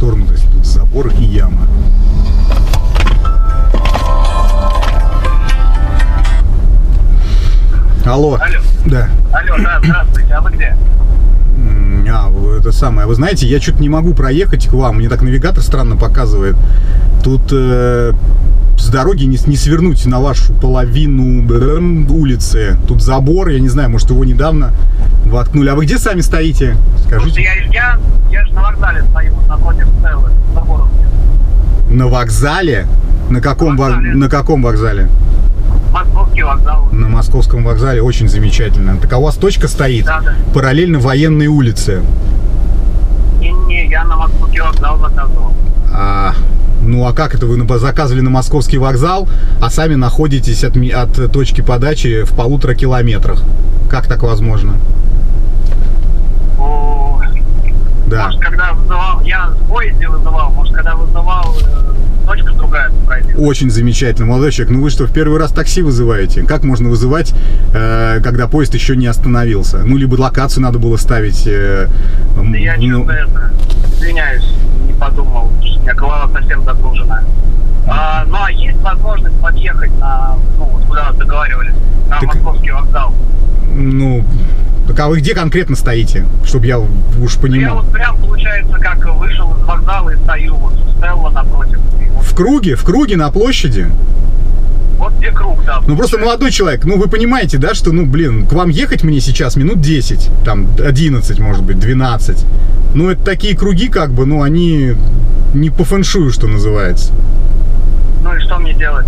сторону, то есть тут забор и яма. Алло. Алло. Да. Алло, да, здравствуйте, а вы где? Это самое. Вы знаете, я что-то не могу проехать к вам. Мне так навигатор странно показывает. Тут с дороги не свернуть на вашу половину улицы. Тут забор, я не знаю, может его недавно воткнули. А вы где сами стоите? Скажите. Я же на вокзале стою, вот напротив Стеллы, заборов нет. На вокзале? На каком вокзале? Московский вокзал. На Московском вокзале, очень замечательно. Так а у вас точка стоит? Да. Параллельно военной улице. Не, я на Московский вокзал заказывал. Ну а как это вы заказывали на Московский вокзал, а сами находитесь от точки подачи в 1,5 километрах? Как так возможно? Да. Может, когда вызывал, я в поезде вызывал, может, когда вызывал, точка другая пройдет. Очень замечательно, молодой человек. Ну вы что, в первый раз такси вызываете? Как можно вызывать, когда поезд еще не остановился? Ну, либо локацию надо было ставить. Я что-то извиняюсь, не подумал, что у меня голова совсем загружена. Ну, а есть возможность подъехать на, вот куда договаривались, на Московский вокзал? Ну, так а вы где конкретно стоите? Чтобы я уж понимал. Я вот прям, получается, как вышел из вокзала и стою, вот Стелла напротив. В круге? В круге на площади? Вот где круг, да. Ну просто, молодой человек, ну вы понимаете, да, что, к вам ехать мне сейчас минут 10, там 11, может быть, 12. Ну это такие круги, как бы, они не по фэншую, что называется. Ну и что мне делать?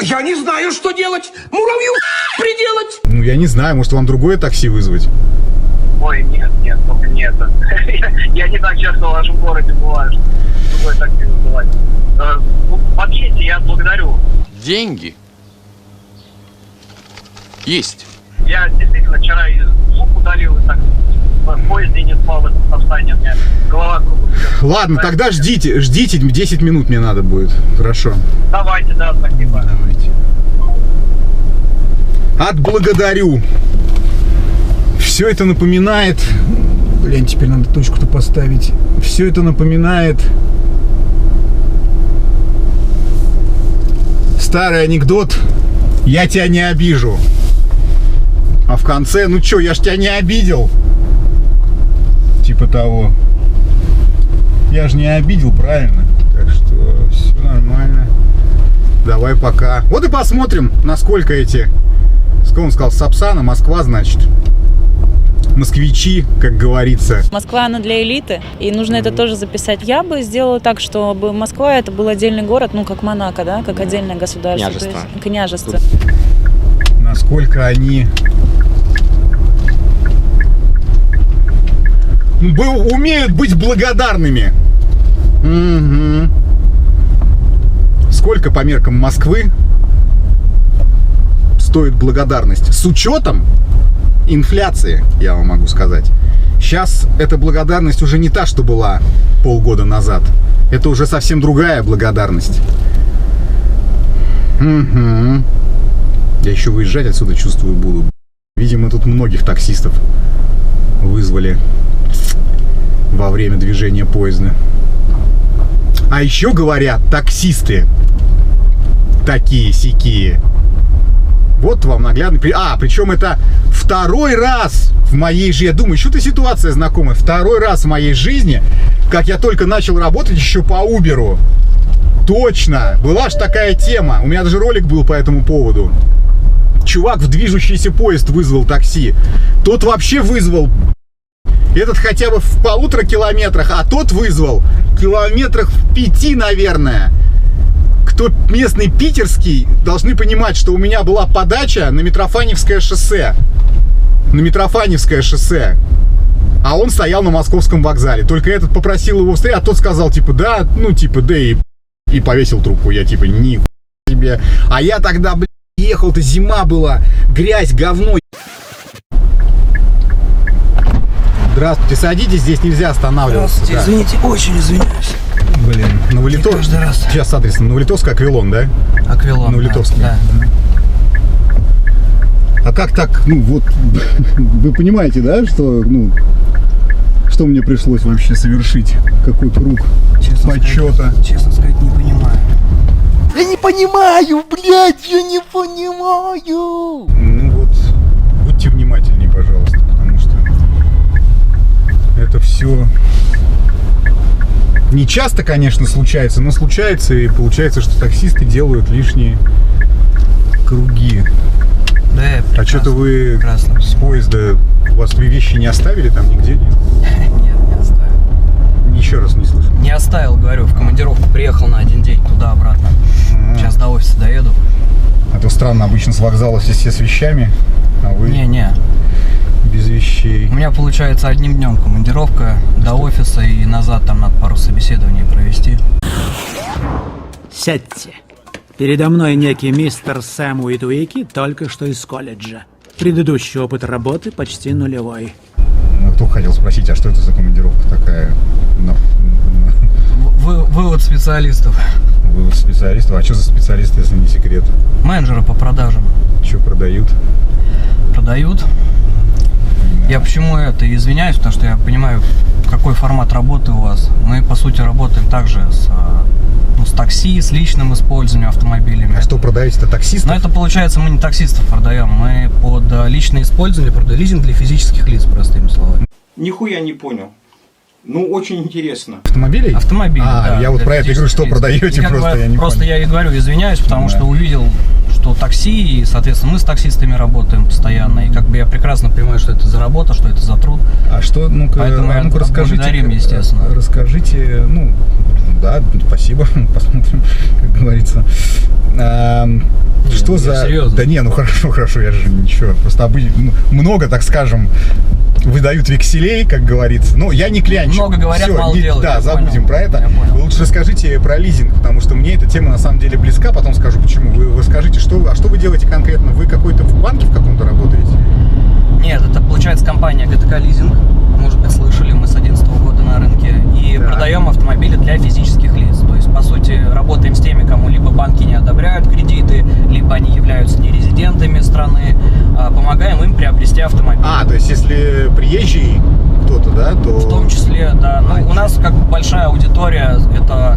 Я не знаю, что делать. Муравью приделать. Ну я не знаю, может вам другое такси вызвать? Ой, нет, только не это. Я не так часто в вашем городе бываю, что другое такси вызывать. Подъедьте, я благодарю. Деньги есть. Я действительно вчера звук удалил и так в поезде не спал в этом состоянии, у меня голова кругом. Ладно, тогда ждите, 10 минут мне надо будет. Хорошо. Давайте, да, спасибо. Давайте. Отблагодарю. Все это напоминает... Блин, теперь надо точку-то поставить. Все это напоминает... Старый анекдот. Я тебя не обижу. А в конце, ну чё, я ж тебя не обидел. Типа того. Я же не обидел, правильно? Так что все нормально. Давай пока. Вот и посмотрим, насколько сколько он сказал, Сапсана, Москва, значит. Москвичи, как говорится. Москва, она для элиты, и нужно это тоже записать. Я бы сделала так, чтобы Москва это был отдельный город, как Монако, да, как отдельное государство. Княжество. Насколько они умеют быть благодарными. Угу. Сколько по меркам Москвы стоит благодарность? С учетом инфляции, я вам могу сказать. Сейчас эта благодарность уже не та, что была полгода назад. Это уже совсем другая благодарность. Угу. Я еще выезжать отсюда, чувствую, буду. Видимо, тут многих таксистов вызвали во время движения поезда. А еще говорят, таксисты такие-сякие. Вот вам наглядный... причем это второй раз в моей жизни. Я думаю, что-то ситуация знакомая. Второй раз в моей жизни, как я только начал работать еще по Uber. Точно! Была ж такая тема. У меня даже ролик был по этому поводу. Чувак в движущийся поезд вызвал такси. Тот вообще вызвал... Этот хотя бы в 1,5 километрах, а тот вызвал километрах в 5, наверное. Кто местный питерский, должны понимать, что у меня была подача на Митрофаневское шоссе. А он стоял на Московском вокзале. Только этот попросил его встретить, а тот сказал, да, и повесил трубку. Я ни себе. А я тогда, ехал-то, зима была, грязь, говно. Здравствуйте, садитесь, здесь нельзя останавливаться. Здравствуйте, извините, очень извиняюсь. Новолитовск. Сейчас адрес Новолитовск, Аквилон, да? Аквилон, Новолитовск, да. А как так, вы понимаете, да, что что мне пришлось вообще совершить? Какой круг почета? Честно сказать, не понимаю. Я не понимаю, блядь, я не понимаю. Ну вот, будьте внимательнее, пожалуйста, потому что это все не часто, конечно, случается, но случается, и получается, что таксисты делают лишние круги. Да, я А что-то вы прекрасно с поезда, у вас вы вещи не оставили там нигде, нет? Нет, не оставил. Еще раз не слышу. Не оставил, говорю, в командировку приехал на один день туда-обратно. Сейчас до офиса доеду. А то странно, обычно с вокзала все с вещами, а вы Не-не, без вещей. у меня получается одним днем командировка до офиса и назад, там надо пару собеседований провести. Сядьте. Передо мной некий мистер Сэм Уитуики, только что из колледжа. Предыдущий опыт работы почти нулевой. Ну, кто хотел спросить, а что это за командировка такая? Вывод специалистов. Вы специалистов. А что за специалисты, если не секрет? Менеджеры по продажам. Что продают? Продают. Я почему это извиняюсь, потому что я понимаю, какой формат работы у вас. Мы, по сути, работаем также с такси, с личным использованием автомобилями. А что продаете-то, таксистов? Но это получается, мы не таксистов продаем, мы под личное использование продаем лизинг для физических лиц, простыми словами. Нихуя не понял. Ну, очень интересно. Автомобилей? Автомобили, да. Я вот про это и говорю, что продаете, просто я не я и говорю, извиняюсь, потому что увидел, что такси, и, соответственно, мы с таксистами работаем постоянно, и как бы я прекрасно понимаю, что это за работа, что это за труд. А что, ну-ка, расскажите, благодарим, естественно. Расскажите, ну, да, спасибо, посмотрим, как говорится. Что за... Серьезно? Да не, ну хорошо, я же ничего, просто много, так скажем, выдают векселей, как говорится. Ну, я не клянчу. Много говорят, всё, мало делают. Да, забудем про это. Вы лучше расскажите про лизинг, потому что мне эта тема на самом деле близка, потом скажу почему. Вы скажите, что вы делаете конкретно? Вы какой-то в банке в каком-то работаете? Нет, это получается компания ГТК Лизинг. Может быть, слышали, мы с 2011 года на рынке. И продаем автомобили для физических лиц. То есть, по сути, работаем с теми, кому либо банки не одобряют кредиты, либо они являются нерезидентами страны. Помогаем им приобрести автомобиль. То есть, если приезжий кто-то, да, то... В том числе, да. Ну, у нас как бы большая аудитория. Это,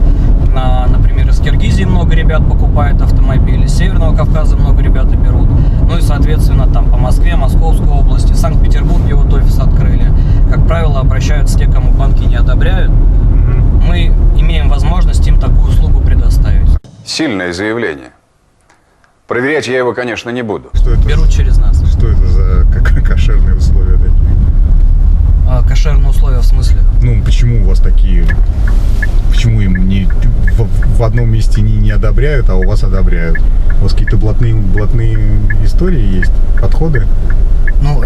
например, из Киргизии много ребят покупают автомобили, с Северного Кавказа много ребят берут. Ну и, соответственно, там по Москве, Московской области, в Санкт-Петербурге вот офис открыли. Как правило, обращаются те, кому банки не одобряют. Мы имеем возможность им такую услугу предоставить. Сильное заявление. Проверять я его, конечно, не буду. Что это Берут через нас. Что это за кошерные условия такие? Кошерные условия в смысле? Ну, почему у вас такие... Почему им не в одном месте не одобряют, а у вас одобряют? У вас какие-то блатные истории есть, подходы? Ну,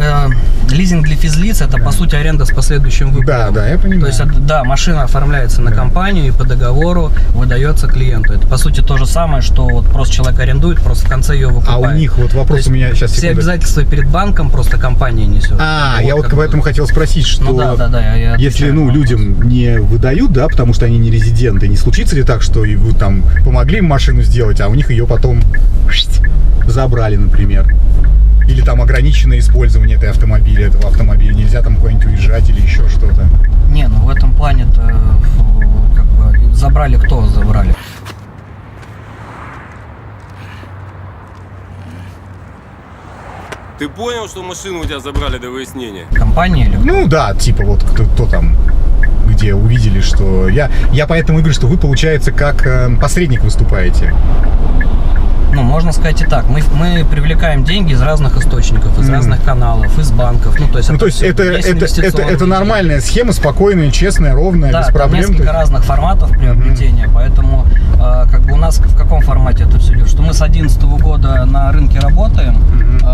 лизинг для физлиц — это, по сути, аренда с последующим выкупом. Да, я понимаю. То есть, да, машина оформляется на компанию и по договору выдается клиенту. Это, по сути, то же самое, что вот просто человек арендует, просто в конце ее выкупает. А у них вот вопрос у меня сейчас, все обязательства перед банком просто компания несет. Я вот поэтому хотел спросить, что я если людям не выдают, да, потому что они не резиденты, не случится ли так, что и вы там помогли им машину сделать, а у них ее потом забрали, например? Или там ограниченное использование этого автомобиля, нельзя там куда-нибудь уезжать или еще что-то? Не, ну в этом плане-то как бы забрали, кто забрали? Ты понял, что машину у тебя забрали до выяснения? Компания или кто? Ну да, типа вот кто там, где увидели, что... Я поэтому и говорю, что вы, получается, как посредник выступаете. Ну, можно сказать и так. Мы привлекаем деньги из разных источников, из разных каналов, из банков. Ну, то есть, это нормальная схема, спокойная, честная, ровная, без проблем. Да, несколько разных форматов приобретения, поэтому как бы у нас в каком формате это все идет? Что мы с 2011 года на рынке работаем,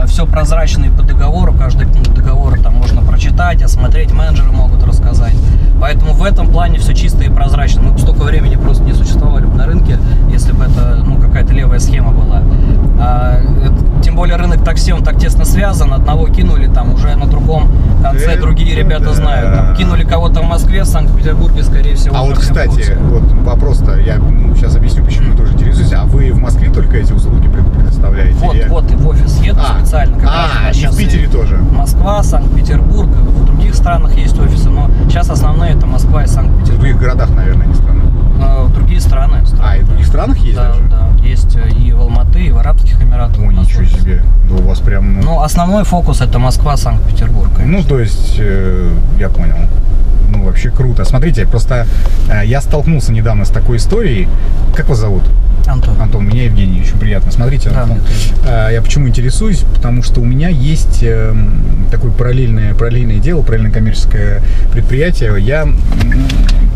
все прозрачно и по договору, каждый пункт договора там можно прочитать, осмотреть, менеджеры могут рассказать. Поэтому в этом плане все чисто и прозрачно. Мы бы столько времени просто не существовали бы на рынке, если бы это какая-то левая схема была. Тем более рынок такси, он так тесно связан. Одного кинули, там уже на другом конце другие ребята знают. Там, кинули кого-то в Москве, в Санкт-Петербурге, скорее всего. А вот, кстати, вот вопрос-то, я сейчас объясню, почему я тоже интересуюсь. А вы в Москве только эти услуги предоставляете? Вот, и в офис еду специально. И в Питере тоже? Москва, Санкт-Петербург, в других странах есть офисы, но сейчас Москва и В Санкт-Петербург. других городах, наверное, не страны. В другие страны. А, и в других странах есть Да, даже? да. Есть и в Алматы, и в Арабских Эмиратах. О, у нас ничего офис. себе. Да у вас прям... Ну, основной фокус это Москва, Санкт-Петербург. Конечно. Ну, то есть, я понял. Ну, вообще круто. Смотрите, просто я столкнулся недавно с такой историей. Как вас зовут? Антон. Антон, меня Евгений, очень приятно. Смотрите, Да, Антон, мне тоже. я почему интересуюсь? Потому что у меня есть такое параллельное дело, параллельное коммерческое предприятие. Я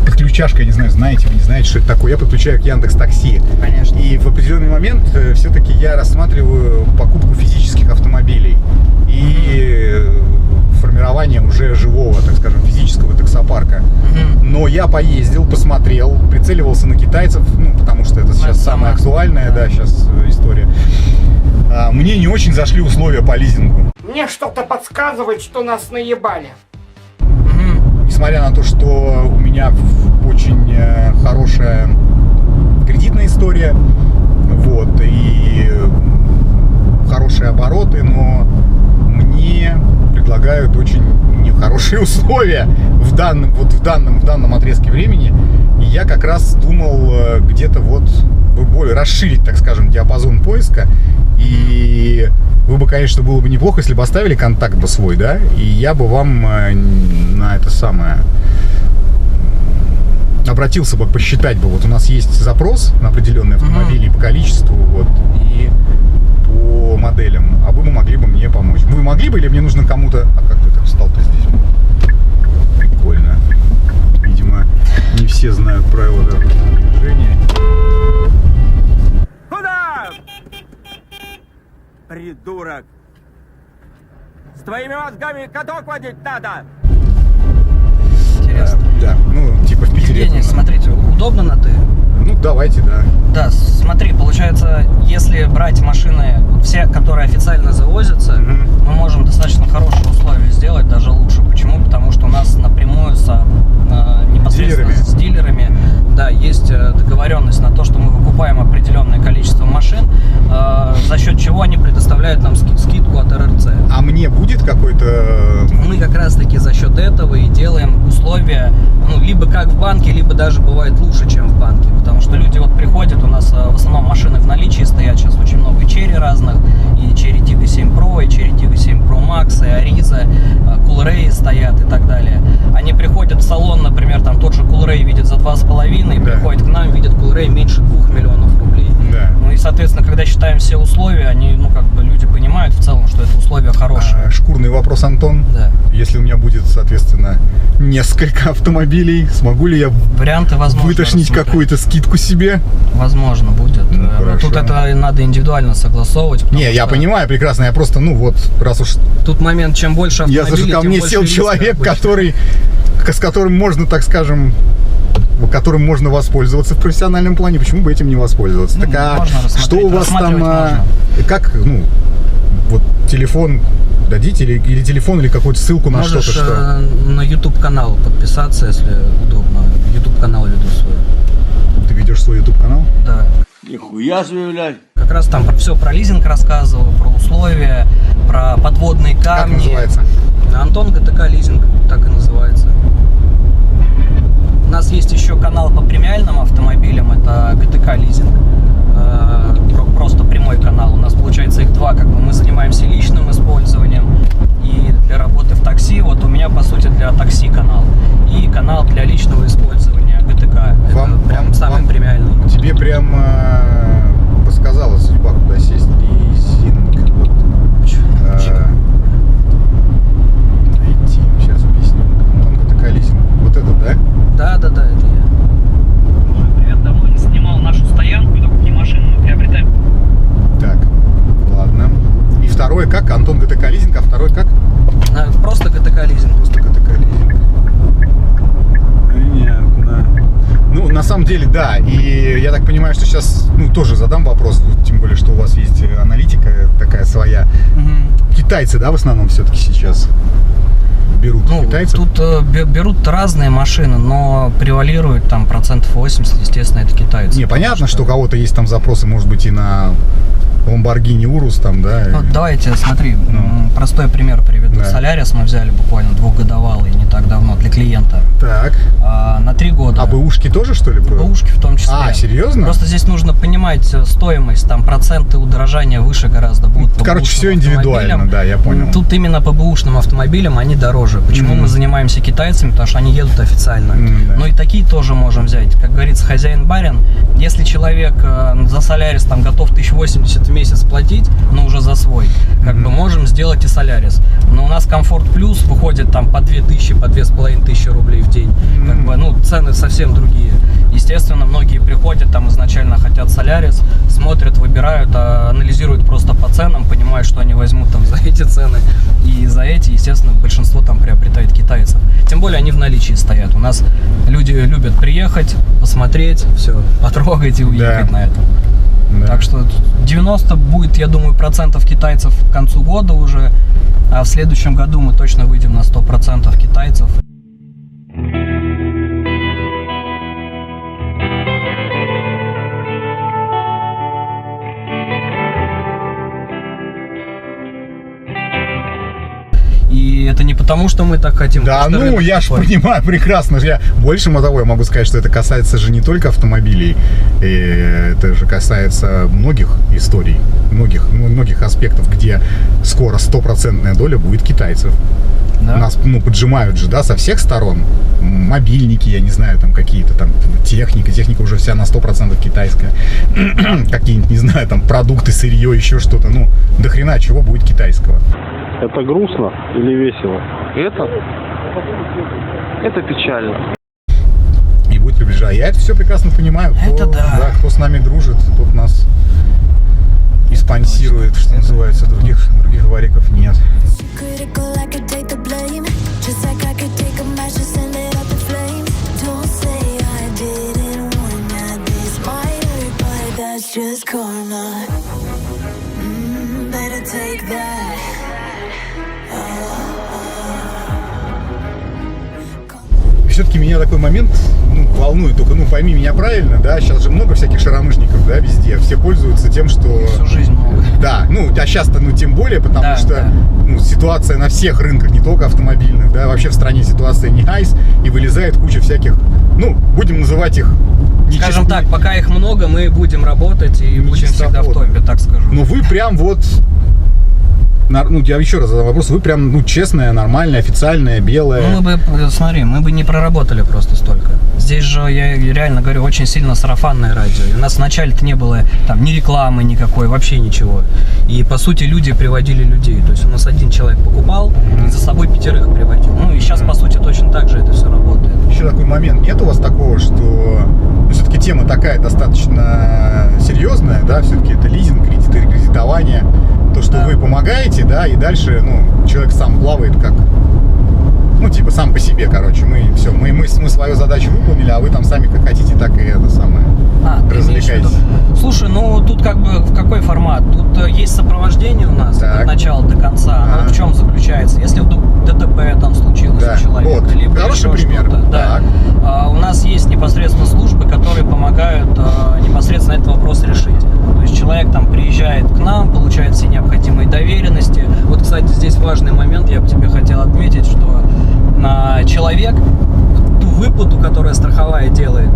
подключашка, я не знаю, знаете вы, не знаете, что это такое. Я подключаю к Яндекс.Такси. Конечно. И в определенный момент все-таки я рассматриваю покупку физических автомобилей. И формирование уже живого, так скажем, физического таксопарка. Но я поездил, посмотрел, прицеливался на китайцев, ну, потому что это сейчас самая актуальная, да, сейчас история. Мне не очень зашли условия по лизингу. Мне что-то подсказывает, что нас наебали. Несмотря на то, что у меня очень хорошая кредитная история, вот, и хорошие обороты, но мне предлагают очень нехорошие условия в данном отрезке времени. И я как раз думал где-то вот более расширить, так скажем, диапазон поиска. И вы бы, конечно, было бы неплохо, если бы оставили контакт бы свой, да, и я бы вам на это самое обратился бы, посчитать бы. Вот у нас есть запрос на определенные автомобили по количеству, вот, и по моделям, а вы бы могли бы мне помочь. Вы могли бы или мне нужно кому-то... А как ты так встал-то здесь? Прикольно. Видимо, не все знают правила дорожного движения. Куда? Придурок. С твоими мозгами каток водить надо. Интересно. Да, ну, типа в Питере. Евгений, смотрите, удобно на ты? Ну, давайте, да. Да, смотри, получается, если брать машины, все, которые официально завозятся, мы можем достаточно хорошие условия сделать, даже лучше. Почему? Потому что у нас напрямую непосредственно с дилерами, да, есть договоренность на то, что мы выкупаем определенное количество машин, за счет чего они предоставляют нам скидку от РРЦ. А мне будет какой-то... Мы как раз таки за счет этого и делаем условия, ну, либо как в банке, либо даже бывает лучше, чем в банке. Потому что люди вот приходят, у нас в основном машины в наличии стоят сейчас очень много, и Cherry разных, и Cherry Tiggo 7 Pro, и Cherry Tiggo 7 Pro Max, и Ariza, Coolray стоят и так далее. Они приходят в салон, например, там тот же Coolray видят за 2,5, и приходят к нам, видят Coolray меньше 2 миллионов рублей. Да. Ну и, соответственно, когда считаем все условия, они, ну, как бы люди понимают в целом, что это условия хорошие. Шкурный вопрос, Антон. Да. Если у меня будет, соответственно, несколько автомобилей, смогу ли я Варианты возможно вытащить рассмотреть. какую-то скидку себе? Возможно, будет. Ну, Но тут это надо индивидуально согласовывать. Не, я понимаю прекрасно, я просто, ну вот, раз уж... Тут момент, чем больше Я автомобилей, ко тем мне больше сел риска человек, обычно. с которым можно, так скажем, которым можно воспользоваться в профессиональном плане, почему бы этим не воспользоваться? Ну, Так, а можно рассмотреть, что у вас там, рассматривать как, ну, вот телефон дадите или телефон, или какую-то ссылку на Можешь что-то, что? на YouTube канал подписаться, если удобно. YouTube канал веду свой. Ты ведешь свой YouTube канал? Да. Нихуя заявлять. Как раз там все про лизинг рассказываю, про условия, про подводные камни. Как называется? Антон ГТК лизинг, так и называется. У нас есть еще канал по премиальным автомобилям, это ГТК лизинг. Просто прямой канал. У нас получается их два, как бы мы занимаемся личным использованием и для работы в такси. Вот у меня по сути для такси канал и канал для личного использования ГТК. Это прям самый премиальный. Тебе прям подсказала судьба, куда сесть. Лизинг. Вот. Найти. Сейчас объясню. Антон ГТК лизинг. Вот этот, да? Да, это я. Привет, давно не снимал нашу стоянку, и какие машины мы приобретаем. Так, ладно. И второе как? Антон ГТК лизинг, а второй как? Просто ГТК лизинг. Просто ГТК лизинг. Понятно. Ну, на самом деле, да. И я так понимаю, что сейчас, ну, тоже задам вопрос, тем более, что у вас есть аналитика такая своя. Китайцы, да, в основном все-таки сейчас берут китайцев? Тут берут разные машины, но превалирует там 80%, естественно, это китайцы. Не, понятно, что у кого-то есть там запросы, может быть, и на Lamborghini Urus там, да? Вот давайте, смотри, простой пример приведу. Да. Солярис мы взяли буквально двухгодовалый, не так давно, для клиента. Так. На 3 года. А бэушки тоже, что ли? Бэушки в том числе. А, серьезно? Просто здесь нужно понимать стоимость, там проценты удорожания выше гораздо будут. по Короче, все бэушным индивидуально, автомобилям. да, я понял. Тут именно по бэушным автомобилям они дороже. Почему мы занимаемся китайцами? Потому что они едут официально. Да. Ну и такие тоже можем взять. Как говорится, хозяин-барин. Если человек за Солярис там готов 1080 в месяц платить, но уже за свой, как бы можем сделать и Солярис. Но у нас Комфорт Плюс выходит там по 2000, по 2500 рублей в день. Как бы, ну, цены совсем другие. Естественно, многие приходят, там изначально хотят Солярис, смотрят, выбирают, анализируют просто по ценам, понимают, что они возьмут там за эти цены. И за эти, естественно, большинство там приобретает китайцев. Тем более они в наличии стоят. У нас люди любят приехать, посмотреть, все, потрогать и уехать на этом. Да. Так что 90 будет, я думаю, процентов китайцев к концу года уже, а в следующем году мы точно выйдем на 100% китайцев. И это не потому, что мы так хотим. Да, ну, я же понимаю прекрасно. Я больше того, я могу сказать, что это касается же не только автомобилей. И это же касается многих историй, многих аспектов, где скоро 100% доля будет китайцев. Да. Нас, поджимают же, да, со всех сторон. Мобильники, я не знаю, там какие-то там техника уже вся на 100% китайская. Какие-нибудь, не знаю, там продукты, сырье, еще что-то. Ну, до хрена чего будет китайского. Это грустно или весело? Это печально. И будет приближать. Я это все прекрасно понимаю. Это да. Кто с нами дружит, тот нас и спонсирует, что называется. Других вариков нет. Все-таки меня такой момент волнует, только пойми меня правильно, да, сейчас же много всяких шаромыжников, да, везде, все пользуются тем, что... Всю жизнь много. Да, а сейчас-то, тем более, потому что ситуация на всех рынках, не только автомобильных, да, вообще в стране ситуация не айс, и вылезает куча всяких, будем называть их... Скажем так, пока их много, мы будем работать и будем всегда в топе, так скажу. Но вы прям вот... я еще раз задам вопрос. Вы прям, честная, нормальная, официальная, белая. Мы бы не проработали просто столько. Здесь же, я реально говорю, очень сильно сарафанное радио. И у нас вначале-то не было там ни рекламы никакой, вообще ничего. И, по сути, люди приводили людей. То есть у нас один человек покупал и за собой 5 приводил. И сейчас, по сути, точно так же это все работает. Еще такой момент. Нет у вас такого, что все-таки тема такая достаточно серьезная, да, все-таки это лизинг, кредитование. То, что вы помогаете, да, и дальше, человек сам плавает как, сам по себе, короче. Мы свою задачу выполнили, а вы там сами как хотите, так и это самое развлекаетесь. Слушай, тут как бы в какой формат? Тут есть сопровождение у нас от начала до конца. Оно в чем заключается? Если вдруг ДТП там случилось у человека, либо хороший еще пример. что-то, да. У нас есть непосредственно службы, которые помогают непосредственно этот вопрос решить. То есть человек там приезжает к нам, получает все необходимые доверенности. Вот, кстати, здесь важный момент, я бы тебе хотел отметить, что человек ту выплату, которую страховая делает,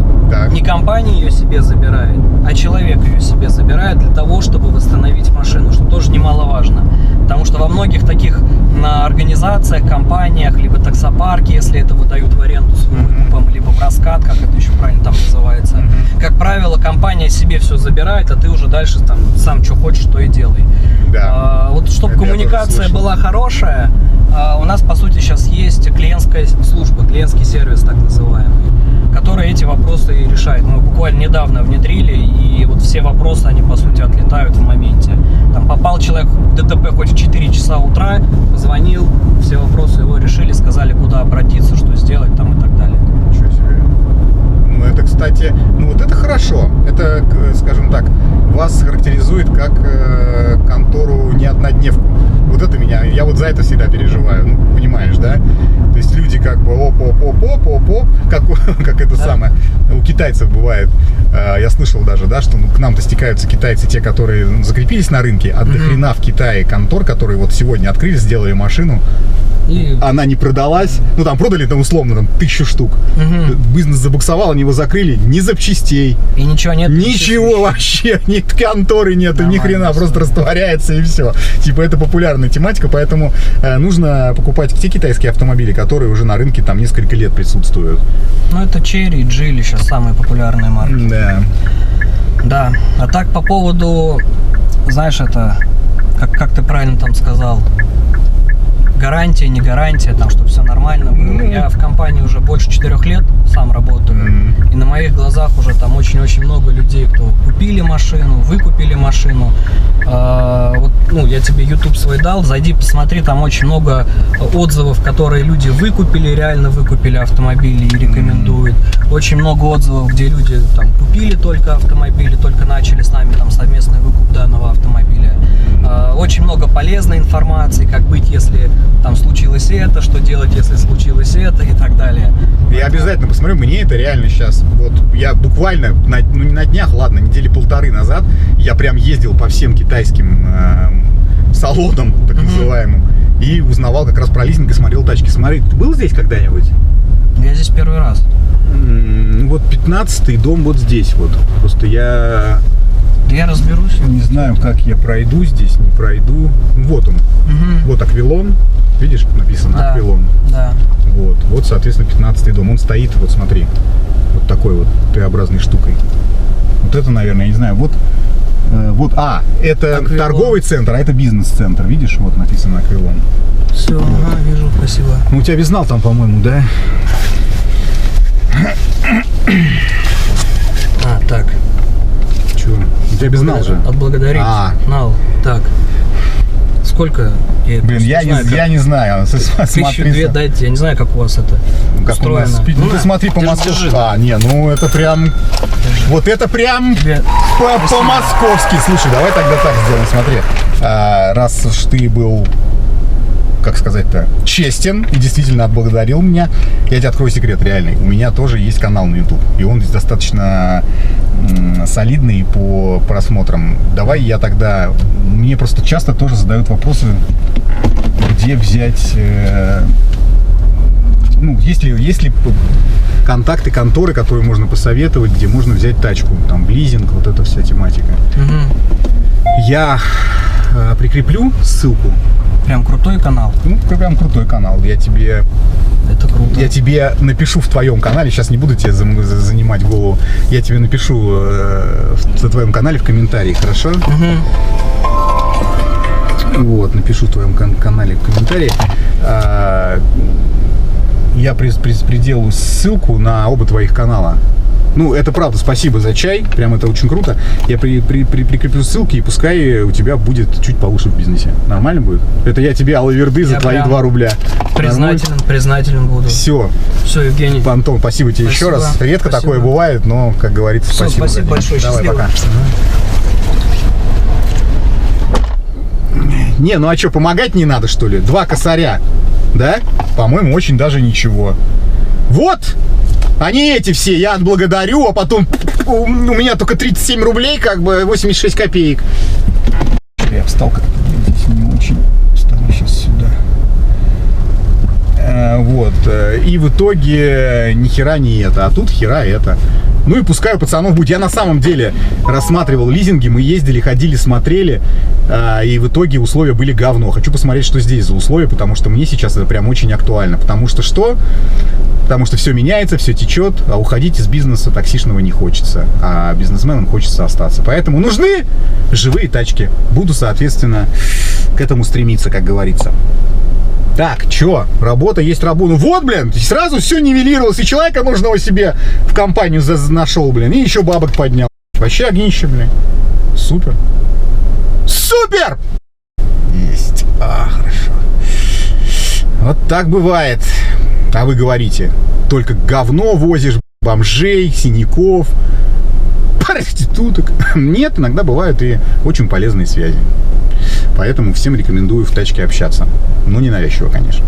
не компания ее себе забирает, а человек ее себе забирает для того, чтобы восстановить машину, что тоже немаловажно. Потому что во многих таких организациях, компаниях, либо таксопарке, если это выдают в аренду своим выкупом, либо в раскат, как это еще правильно там называется, как правило, компания себе все забирает, а ты уже дальше там сам что хочешь, то и делай. Да. Вот чтобы коммуникация была хорошая, у нас по сути сейчас есть клиентская служба, клиентский сервис так называемый, который эти вопросы и решает. Мы буквально недавно внедрили, и вот все вопросы, они по сути отлетают в моменте. Там попал человек в ДТП хоть в 4 часа утра, позвонил, все вопросы его решили, сказали, куда обратиться, что сделать там и так далее. Ничего себе. Это, кстати, это хорошо. Это, скажем так, вас характеризует как контору не однодневку. Вот это я за это всегда переживаю, понимаешь, да? То есть люди как бы оп, оп-оп-оп-оп, как это самое у китайцев бывает. Я слышал даже, да, что к нам-то стекаются китайцы, те, которые закрепились на рынке, а до хрена в Китае контор, которые вот сегодня открыли, сделали машину, и она не продалась. Ну, там продали, там, условно, там, 1000 штук. Бизнес забуксовал, они его закрыли, ни запчастей. И ничего нет. Ничего вообще, ни конторы нету, ни хрена, просто растворяется и все. Типа, это популярная тематика, поэтому нужно покупать те китайские автомобили, которые уже на рынке там несколько лет присутствуют. Ну, это Chery и Geely сейчас самые популярные марки. Да. Да. А так, по поводу, знаешь, это, как ты правильно там сказал, гарантия, не гарантия, там, чтобы все нормально было. Я в компании уже больше 4 лет сам работаю, и на моих глазах уже там очень-очень много людей, кто купили машину, выкупили машину. Вот, ну, я тебе YouTube свой дал, зайди, посмотри, там очень много отзывов, которые люди выкупили, реально выкупили автомобили и рекомендуют. Очень много отзывов, где люди там купили только автомобили, только начали с нами там совместный выкуп данного автомобиля. Очень много полезной информации, как быть, если там случилось это, что делать, если случилось это и так далее. Я обязательно посмотрю, мне это реально сейчас, вот я буквально, ну не на днях, ладно, недели полторы назад, я прям ездил по всем китайским салонам, так называемым, и узнавал как раз про лизинг и смотрел тачки. Смотри, ты был здесь когда-нибудь? Я здесь первый раз. Вот 15-й дом вот здесь вот, просто я разберусь. Не знаю, как я пройду здесь, не пройду. Вот он. Вот Аквилон. Видишь, написано, да, Аквилон. Да. Вот, соответственно, 15-й дом. Он стоит, вот смотри, вот такой вот Т-образной штукой. Вот это, наверное, я не знаю, вот, это Аквилон. Торговый центр, а это бизнес-центр. Видишь, вот написано Аквилон. Все, вот. Вижу, спасибо. Ну, у тебя визнал там, по-моему, да? Так. Чего? У тебя безнал же. Отблагодарить. Нал. Так. Сколько? Я не знаю. 1002 дайте. Я не знаю, как у вас это устроено. Ну, ты смотри по Москве. Ну это прям... Держи. Вот это прям по-московски. Слушай, давай тогда так сделаем. Смотри. Раз уж ты был, как сказать-то, честен и действительно отблагодарил меня, я тебе открою секрет реальный. У меня тоже есть канал на YouTube, и он здесь достаточно солидный по просмотрам. Давай я тогда... Мне просто часто тоже задают вопросы, где взять... Ну, есть ли контакты конторы, которые можно посоветовать, где можно взять тачку, там, в лизинг, вот эта вся тематика. Я прикреплю ссылку. Прям крутой канал? Ну, прям крутой канал. Я тебе... Это круто. Я тебе напишу в твоем канале, сейчас не буду тебе занимать голову, я тебе напишу в твоем канале в комментарии, хорошо? Вот, напишу в твоем канале в комментарии. Я приделаю ссылку на оба твоих канала. Ну, это правда, спасибо за чай, прям это очень круто. Я прикреплю ссылки, и пускай у тебя будет чуть получше в бизнесе. Нормально будет? Это я тебе алаверды за твои 2 рубля. Признателен буду. Все, Евгений. Антон, спасибо тебе еще раз. Редко такое бывает, но, как говорится, спасибо. Спасибо большое, давай, счастливо. Пока. Не, ну а что, помогать не надо, что ли? 2 косаря, да? По-моему, очень даже ничего. Вот! Они эти все, я отблагодарю, а потом у меня только 37 рублей, как бы 86 копеек. Я встал как-то здесь не очень. Встану сейчас сюда. Вот. И в итоге ни хера не это, а тут хера это. Ну и пускай у пацанов будет. Я на самом деле рассматривал лизинги, мы ездили, ходили, смотрели, и в итоге условия были говно. Хочу посмотреть, что здесь за условия, потому что мне сейчас это прям очень актуально. Потому что что? Потому что все меняется, все течет, а уходить из бизнеса таксишного не хочется, а бизнесменам хочется остаться. Поэтому нужны живые тачки. Буду, соответственно, к этому стремиться, как говорится. Так, чё? Работа есть работа. Ну вот, блин, сразу все нивелировалось. И человека нужного себе в компанию нашел, блин. И еще бабок поднял. Вообще огнище, блин. Супер. Супер! Есть. Хорошо. Вот так бывает. А вы говорите, только говно возишь, бомжей, синяков, проституток. Нет, иногда бывают и очень полезные связи. Поэтому всем рекомендую в тачке общаться. Но ненавязчиво, конечно.